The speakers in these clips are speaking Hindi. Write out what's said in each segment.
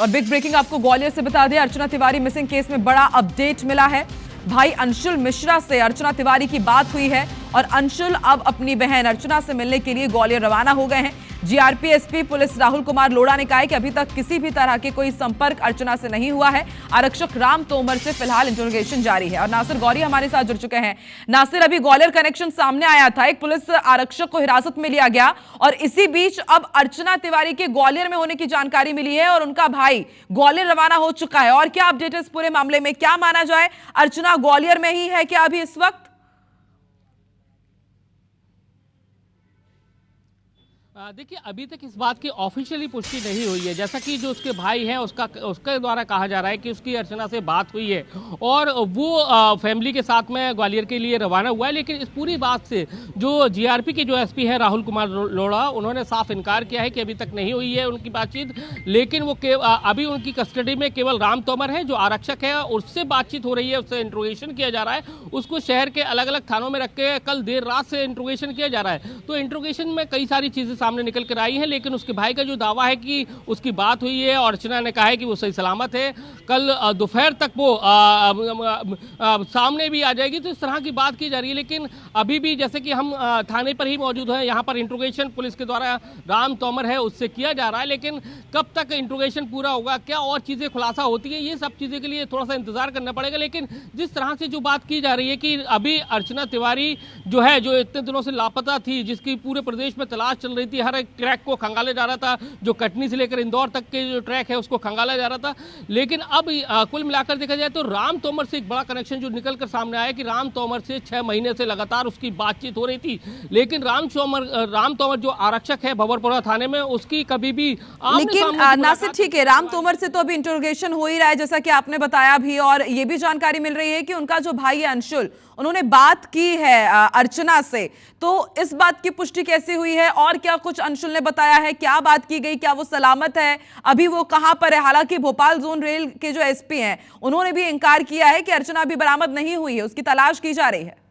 और बिग ब्रेकिंग आपको ग्वालियर से बता दें, अर्चना तिवारी मिसिंग केस में बड़ा अपडेट मिला है। भाई अंशुल मिश्रा से अर्चना तिवारी की बात हुई है और अंशुल अब अपनी बहन अर्चना से मिलने के लिए ग्वालियर रवाना हो गए हैं। GRP SP police Rahul Kumar Lodha ने कहा है कि अभी तक किसी भी तरह के कोई संपर्क अर्चना से नहीं हुआ है। आरक्षक राम तोमर से फिलहाल इंटरोगेशन जारी है। और नासिर गौरी हमारे साथ जुड़ चुके हैं। नासिर, अभी ग्वालियर कनेक्शन सामने आया था, एक पुलिस आरक्षक को हिरासत में लिया गया और इसी बीच अब अर्चना तिवारी के ग्वालियर में होने की जानकारी मिली है और उनका भाई ग्वालियर रवाना हो चुका है। और क्या अपडेट है इस पूरे मामले में? क्या माना जाए, अर्चना ग्वालियर में ही है क्या अभी इस वक्त? देखिए, अभी तक इस बात की ऑफिशियली पुष्टि नहीं हुई है। जैसा कि जो उसके भाई हैं उसके द्वारा कहा जा रहा है कि उसकी अर्चना से बात हुई है और वो फैमिली के साथ में ग्वालियर के लिए रवाना हुआ है। लेकिन इस पूरी बात से जो जीआरपी के जो एसपी हैं राहुल कुमार लोढ़ा, उन्होंने साफ इनकार किया है कि अभी तक नहीं हुई है उनकी बातचीत। लेकिन वो अभी उनकी कस्टडी में केवल राम तोमर है जो आरक्षक है, उससे बातचीत हो रही है, उससे इंट्रोगेशन किया जा रहा है। उसको शहर के अलग अलग थानों में रख के कल देर रात से इंट्रोगेशन किया जा रहा है। तो इंट्रोगेशन में कई सारी चीजें सामने निकल कर आई है। लेकिन उसके भाई का जो दावा है कि उसकी बात हुई है और अर्चना ने कहा है कि वो सही सलामत है, कल दोपहर तक वो सामने भी आ जाएगी। तो इस तरह की बात की जा रही है। लेकिन अभी भी जैसे कि हम थाने पर ही मौजूद हैं, यहाँ पर इंट्रोगेशन पुलिस के द्वारा राम तोमर है उससे किया जा रहा है। लेकिन कब तक इंट्रोगेशन पूरा होगा, क्या और चीजें खुलासा होती है, ये सब चीजें के लिए थोड़ा सा इंतजार करना पड़ेगा। लेकिन जिस तरह से जो बात की जा रही है कि अभी अर्चना तिवारी जो है, जो इतने दिनों से लापता थी, जिसकी पूरे प्रदेश में तलाश चल रही थी, हर एक ट्रैक को खंगाला जा रहा था, जो कटनी से लेकर इंदौर तक के जो ट्रैक है उसको खंगाला जा रहा था। लेकिन अब कुल मिलाकर देखा जाए तो राम तोमर से एक बड़ा कनेक्शन जो निकलकर सामने आया कि राम तोमर से 6 महीने से लगातार उसकी बातचीत हो रही थी। लेकिन राम तोमर जो आरक्षक है भंवरपुरा थाने में, उसकी कभी भी लेकिन नासिर, ठीक है, राम तोमर से तो अभी इंटरोगेशन हो ही रहा है जैसा कि आपने बताया भी, और ये भी जानकारी मिल रही है कि उनका जो भाई है अंशुल, उन्होंने बात की है अर्चना से। तो इस बात की पुष्टि कैसे हुई है और क्या कुछ अंशुल ने बताया है, क्या बात की गई, क्या वो सलामत है, अभी वो कहां पर है? हालांकि भोपाल जोन रेल के जो एसपी हैं उन्होंने भी इंकार किया है कि अर्चना अभी बरामद नहीं हुई है, उसकी तलाश की जा रही है।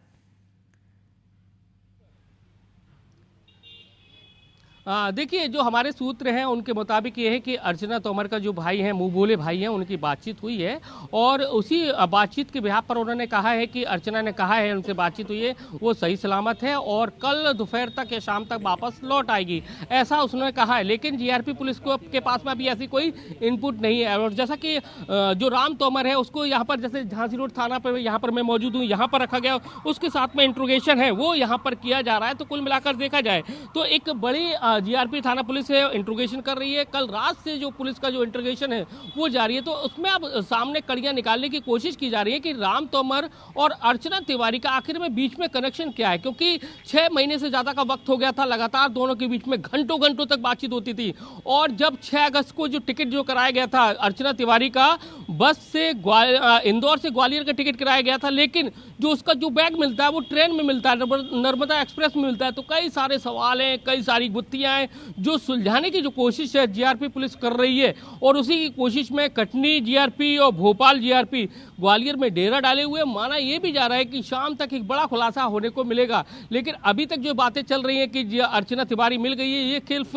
देखिए, जो हमारे सूत्र हैं उनके मुताबिक ये है कि अर्चना तोमर का जो भाई है, मुंह बोले भाई हैं, उनकी बातचीत हुई है और उसी बातचीत के बिहाफ पर उन्होंने कहा है कि अर्चना ने कहा है उनसे बातचीत हुई है, वो सही सलामत है और कल दोपहर तक या शाम तक वापस लौट आएगी, ऐसा उसने कहा है। लेकिन जीआरपी पुलिस को के पास में अभी ऐसी कोई इनपुट नहीं है। और जैसा कि जो राम तोमर है उसको यहाँ पर, जैसे झांसी रोड थाना पर यहाँ पर मैं मौजूद हूँ, यहाँ पर रखा गया, उसके साथ में इंट्रोगेशन है वो यहाँ पर किया जा रहा है। तो कुल मिलाकर देखा जाए तो एक बड़ी जीआरपी थाना पुलिस है इंट्रोगेशन कर रही है। कल रात से जो पुलिस का जो इंट्रोगेशन है वो जारी है। तो उसमें अब सामने कड़ियां निकालने की कोशिश की जा रही है कि राम तोमर और अर्चना तिवारी का आखिर में बीच में कनेक्शन क्या है, क्योंकि 6 महीने से ज्यादा का वक्त हो गया था, लगातार दोनों के बीच में घंटों घंटों तक बातचीत होती थी। और जब 6 अगस्त को जो टिकट जो कराया गया था अर्चना तिवारी का, बस से इंदौर से ग्वालियर का टिकट कराया गया था, लेकिन जो उसका जो बैग मिलता है वो ट्रेन में मिलता है, नर्मदा एक्सप्रेस में मिलता है। तो कई सारे सवाल हैं, कई सारी गुत्थियां हैं जो सुलझाने की जो कोशिश है जीआरपी पुलिस कर रही है। और उसी की कोशिश में कटनी जीआरपी और भोपाल जीआरपी ग्वालियर में डेरा डाले हुए, माना यह भी जा रहा है कि शाम तक एक बड़ा खुलासा होने को मिलेगा। लेकिन अभी तक जो बातें चल रही हैं कि अर्चना तिवारी मिल गई है, ये सिर्फ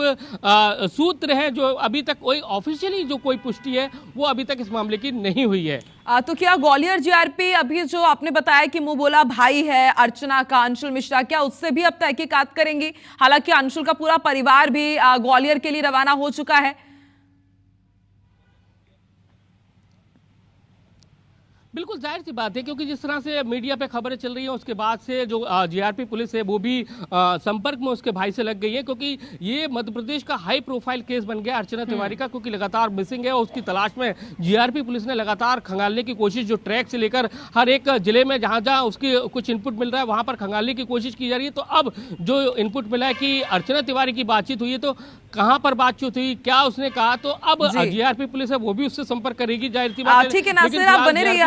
सूत्र हैं, जो अभी तक कोई ऑफिशियली जो कोई पुष्टि है वो अभी तक इस मामले की नहीं हुई है। तो क्या ग्वालियर जीआरपी अभी जो आपने बताया कि मुंह बोला भाई है अर्चना का अंशुल मिश्रा, क्या उससे भी अब तहकीकात करेंगी? हालांकि अंशुल का पूरा परिवार भी ग्वालियर के लिए रवाना हो चुका है। बिल्कुल जाहिर सी बात है, क्योंकि जिस तरह से मीडिया पे खबरें चल रही हैं उसके बाद से जो जीआरपी पुलिस है वो भी संपर्क में उसके भाई से लग गई है, क्योंकि ये मध्य प्रदेश का हाई प्रोफाइल केस बन गया अर्चना तिवारी का, क्योंकि लगातार मिसिंग है और उसकी तलाश में जीआरपी पुलिस ने लगातार खंगालने की कोशिश, जो ट्रैक से लेकर हर एक जिले में जहाँ जहाँ उसकी कुछ इनपुट मिल रहा है वहाँ पर खंगालने की कोशिश की जा रही है। तो अब जो इनपुट मिला है कि अर्चना तिवारी की बातचीत हुई है, तो कहाँ पर बातचीत हुई, क्या उसने कहा, तो अब जीआरपी पुलिस है वो भी उससे संपर्क करेगी, जाहिर सी बात है। ठीक है नासिर, आप बने रहिए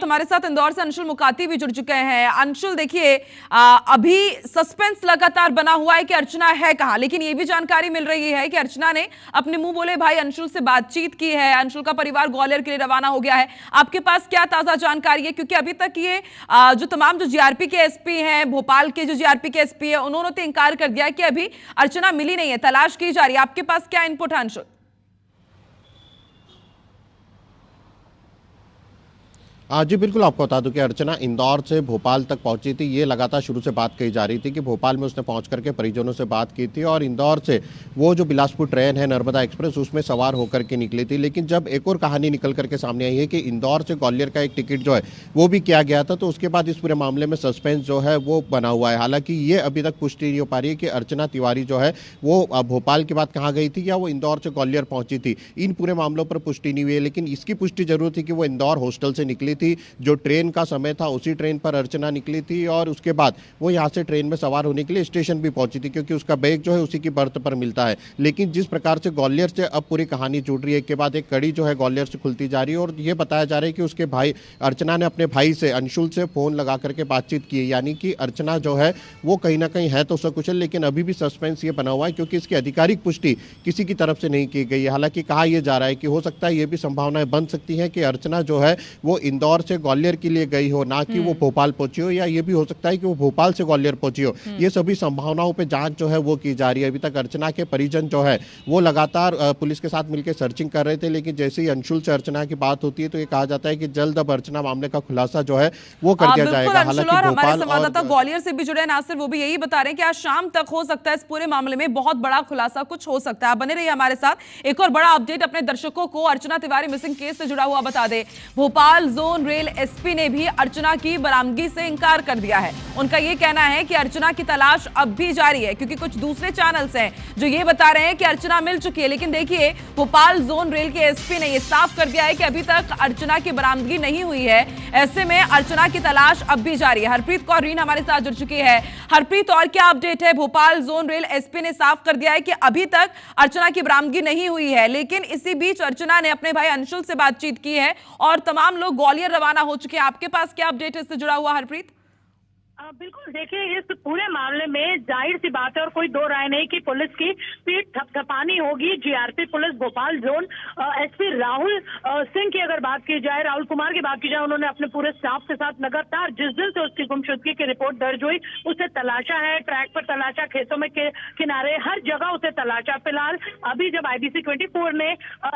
हमारे साथ इंदौर से अंशुल मुकाती भी जुड़ चुके हैं। अंशुल, देखिए अभी सस्पेंस लगातार बना हुआ है कि अर्चना है कहां, लेकिन ये भी जानकारी मिल रही है कि अर्चना ने अपने मुंह बोले भाई अंशुल से बातचीत की है, अंशुल का परिवार ग्वालियर के लिए रवाना हो गया है। आपके पास क्या ताजा जानकारी है? क्योंकि अभी तक ये जो तमाम जो जीआरपी के एसपी हैं, भोपाल के जो जीआरपी के एसपी है, उन्होंने तो इंकार कर दिया कि अभी अर्चना मिली नहीं है, तलाश की जा रही है। आपके पास क्या इनपुट है अंशुल? जी बिल्कुल, आपको बता दूं कि अर्चना इंदौर से भोपाल तक पहुंची थी। ये लगातार शुरू से बात कही जा रही थी कि भोपाल में उसने पहुंच करके परिजनों से बात की थी और इंदौर से वो जो बिलासपुर ट्रेन है नर्मदा एक्सप्रेस उसमें सवार होकर के निकली थी। लेकिन जब एक और कहानी निकल करके सामने आई है कि इंदौर से ग्वालियर का एक टिकट जो है वो भी किया गया था, तो उसके बाद इस पूरे मामले में सस्पेंस जो है वो बना हुआ है। हालांकि ये अभी तक पुष्टि नहीं हो पा रही है कि अर्चना तिवारी जो है वो भोपाल के बाद कहाँ गई थी या वो इंदौर से ग्वालियर पहुंची थी। इन पूरे मामलों पर पुष्टि नहीं हुई है, लेकिन इसकी पुष्टि जरूर थी कि वो इंदौर हॉस्टल से निकली थी। जो ट्रेन का समय था उसी ट्रेन पर अर्चना निकली थी और उसके बाद वो यहाँ से ट्रेन में सवार होने के लिए स्टेशन भी पहुंची थी, क्योंकि उसका बैग जो है उसी की बर्थ पर मिलता है। लेकिन जिस प्रकार से ग्वालियर से अब पूरी कहानी जुड़ रही है, एक के बाद एक कड़ी जो है ग्वालियर से खुलती जा रही है और ये बताया जा रहा है कि उसके भाई अर्चना ने अपने भाई से अंशुल से फोन लगा करके बातचीत की है। यानी कि अर्चना जो है वो कहीं ना कहीं है तो सकुशल, लेकिन अभी भी सस्पेंस ये बना हुआ है क्योंकि इसकी आधिकारिक पुष्टि किसी की तरफ से नहीं की गई है। हालांकि कहा यह जा रहा है कि हो सकता है ये भी संभावनाएं बन सकती है कि अर्चना जो है वो इंदौर से ग्वालियर के लिए गई हो, ना कि वो भोपाल पहुंची हो, या ये भी हो सकता है कि वो भोपाल से ग्वालियर पहुंची हो। ये सभी संभावनाओं पे जांच जो है वो की जा रही है। अभी तक अर्चना के परिजन जो है वो लगातार पुलिस के साथ मिलकर सर्चिंग कर रहे थे, लेकिन जैसे ही अंशुल से अर्चना की बात होती है तो ये कहा जाता है कि जल्द अब अर्चना मामले का खुलासा जो है वो कर दिया जाएगा। हालांकि हमारे संवाददाता ग्वालियर से भी जुड़े हैं नासिर, वो भी यही बता रहे हैं कि आज शाम तक हो सकता है इस पूरे मामले में बहुत बड़ा खुलासा कुछ हो सकता है। आप बने रहिए हमारे साथ। एक और बड़ा अपडेट अपने दर्शकों को अर्चना तिवारी मिसिंग केस से जुड़ा हुआ बता दे। भोपाल जोन रेल एसपी ने भी अर्चना की बरामदगी से इंकार कर दिया है। उनका यह कहना है कि अर्चना की तलाश अब भी जारी है, क्योंकि कुछ दूसरे चैनल्स हैं जो ये बता रहे हैं कि अर्चना मिल चुकी है। लेकिन देखिए, भोपाल जोन रेल के एसपी ने यह साफ कर दिया है कि अभी तक अर्चना की बरामदगी नहीं हुई है। ऐसे में अर्चना की तलाश अब भी जारी है। हरप्रीत कौर रीन हमारे साथ जुड़ चुकी है। हरप्रीत, और क्या अपडेट है? भोपाल जोन रेल एसपी ने साफ कर दिया है कि अभी तक अर्चना की बरामदगी नहीं हुई है, लेकिन इसी बीच अर्चना ने अपने भाई अंशुल से बातचीत की है और तमाम लोग ग्वालियर रवाना हो चुके हैं। आपके पास क्या अपडेट है इससे जुड़ा हुआ हरप्रीत? बिल्कुल, देखिए इस पूरे मामले में जाहिर सी बात है और कोई दो राय नहीं कि पुलिस की पीठ थपथपानी होगी। GRP police Bhopal zone SP Rahul Singh की अगर बात की जाए, राहुल कुमार की बात की जाए, उन्होंने अपने पूरे स्टाफ के साथ लगातार जिस दिन से उसकी गुमशुदगी की रिपोर्ट दर्ज हुई उसे तलाशा है। ट्रैक पर तलाशा, खेतों में किनारे, हर जगह उसे तलाशा। फिलहाल अभी जब IBC 24 ने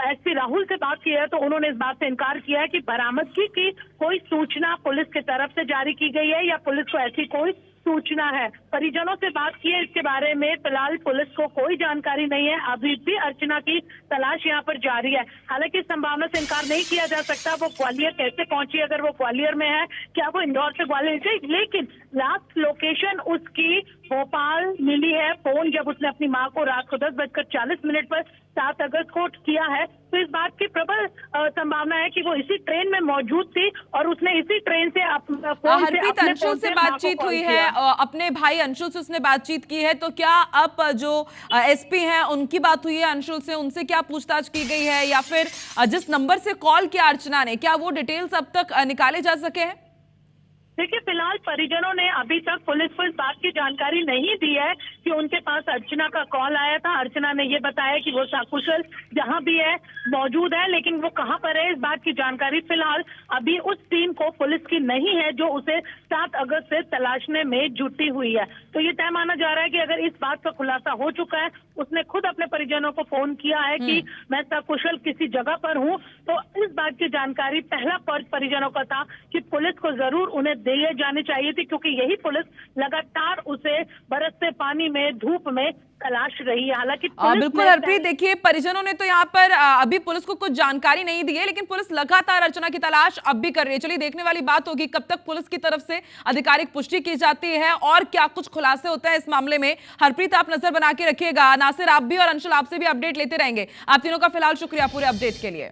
एसपी राहुल से बात की है तो उन्होंने इस बात से इनकार किया है कि बरामदगी की कोई सूचना पुलिस की तरफ से जारी की गई है या पुलिस को ऐसी कोई सूचना है। परिजनों से बात की है इसके बारे में, फिलहाल पुलिस को कोई जानकारी नहीं है। अभी भी अर्चना की तलाश यहाँ पर जारी है। हालांकि इस संभावना से इनकार नहीं किया जा सकता वो ग्वालियर कैसे पहुंची, अगर वो ग्वालियर में है, क्या वो इंदौर से ग्वालियर गई, लेकिन लास्ट लोकेशन उसकी भोपाल मिली है। फोन जब उसने अपनी मां को रात को 10:40 पर 7 अगस्त को किया है तो इस बात की प्रबल संभावना है कि वो इसी ट्रेन में मौजूद थी और उसने इसी ट्रेन से अंशुल से बातचीत हुई है, अपने भाई अंशुल से उसने बातचीत की है। तो क्या अब जो एसपी हैं उनकी बात हुई है अंशुल से, उनसे क्या पूछताछ की गई है, या फिर जिस नंबर से कॉल किया अर्चना ने, क्या वो डिटेल्स अब तक निकाले जा सके हैं? देखिए, फिलहाल परिजनों ने अभी तक पुलिस को इस बात की जानकारी नहीं दी है कि उनके पास अर्चना का कॉल आया था। अर्चना ने ये बताया कि वो सकुशल जहां भी है मौजूद है, लेकिन वो कहां पर है इस बात की जानकारी फिलहाल अभी उस टीम को पुलिस की नहीं है जो उसे 7 अगस्त से तलाशने में जुटी हुई है। तो ये तय माना जा रहा है कि अगर इस बात का खुलासा हो चुका है, उसने खुद अपने परिजनों को फोन किया है कि मैं सकुशल किसी जगह पर हूँ, तो इस बात की जानकारी पहला परिजनों का था कि पुलिस को जरूर उन्हें दिए जानी चाहिए थी, क्योंकि यही पुलिस लगातार उसे बरसते पानी में, धूप में तलाश रही है। हालांकि बिल्कुल हरप्रीत, देखिए परिजनों ने तो यहाँ पर अभी पुलिस को कुछ जानकारी नहीं दी है, लेकिन पुलिस लगातार अर्चना की तलाश अब भी कर रही है। चलिए देखने वाली बात होगी कब तक पुलिस की तरफ से आधिकारिक पुष्टि की जाती है और क्या कुछ खुलासे होते हैं इस मामले में। हरप्रीत, आप नजर बना के रखिएगा। नासिर, आप भी और अंशुल आपसे भी अपडेट लेते रहेंगे। आप तीनों का फिलहाल शुक्रिया पूरे अपडेट के लिए।